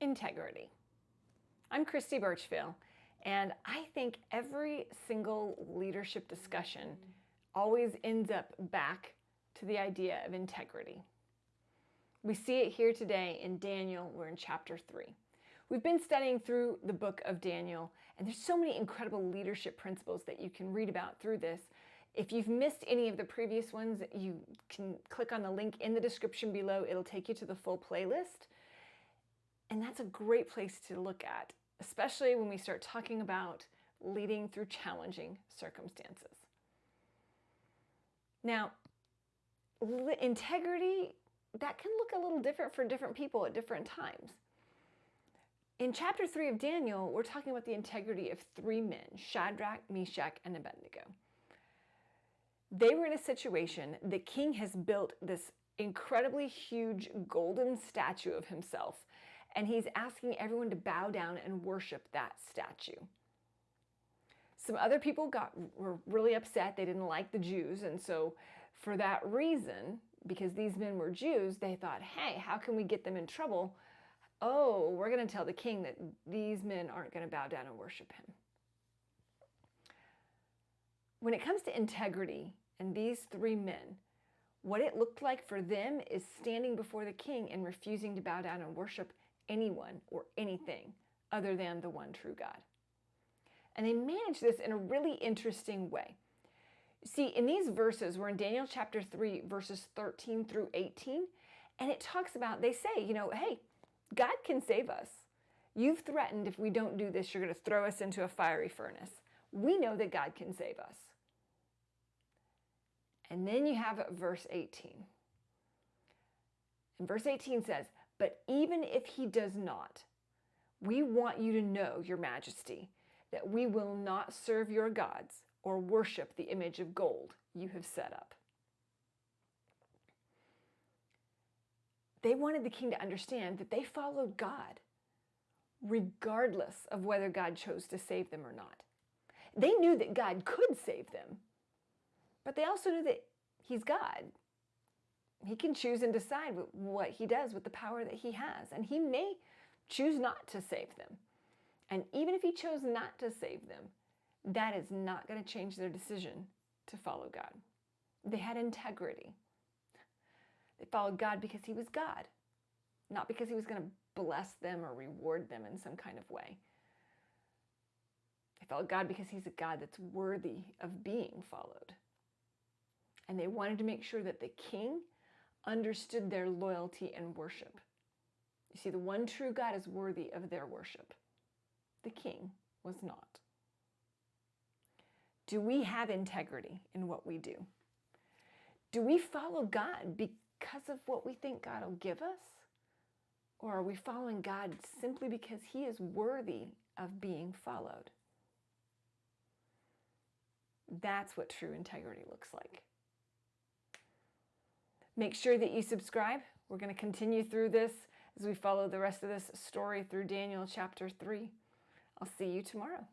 Integrity. I'm Christy Birchfield, and I think every single leadership discussion always ends up back to the idea of integrity. We see it here today in Daniel. We're in chapter 3. We've been studying through the book of Daniel, and there's so many incredible leadership principles that you can read about through this. If you've missed any of the previous ones, you can click on the link in the description below. It'll take you to the full playlist. And that's a great place to look at, especially when we start talking about leading through challenging circumstances. Now, integrity, that can look a little different for different people at different times. In chapter 3 of Daniel, we're talking about the integrity of 3 men, Shadrach, Meshach, and Abednego. They were in a situation, the king has built this incredibly huge golden statue of himself, and he's asking everyone to bow down and worship that statue. Some other people were really upset. They didn't like the Jews, and so for that reason, because these men were Jews, they thought, hey, how can we get them in trouble? Oh, we're going to tell the king that these men aren't going to bow down and worship him. When it comes to integrity and these 3 men, what it looked like for them is standing before the king and refusing to bow down and worship anyone or anything other than the one true God. And they managed this in a really interesting way. See, in these verses, we're in Daniel chapter 3, verses 13 through 18, and it talks about, they say, hey, God can save us. You've threatened if we don't do this, you're going to throw us into a fiery furnace. We know that God can save us. And then you have verse 18. And verse 18 says, but even if he does not, we want you to know, your majesty, that we will not serve your gods or worship the image of gold you have set up. They wanted the king to understand that they followed God, regardless of whether God chose to save them or not. They knew that God could save them, but they also knew that he's God. He can choose and decide what he does with the power that he has, and he may choose not to save them. And even if he chose not to save them, that is not going to change their decision to follow God. They had integrity. They followed God because he was God, not because he was going to bless them or reward them in some kind of way. They followed God because he's a God that's worthy of being followed. And they wanted to make sure that the king understood their loyalty and worship. You see, the one true God is worthy of their worship. The king was not. Do we have integrity in what we do? Do we follow God because of what we think God will give us? Or are we following God simply because he is worthy of being followed? That's what true integrity looks like. Make sure that you subscribe. We're going to continue through this as we follow the rest of this story through Daniel chapter 3. I'll see you tomorrow.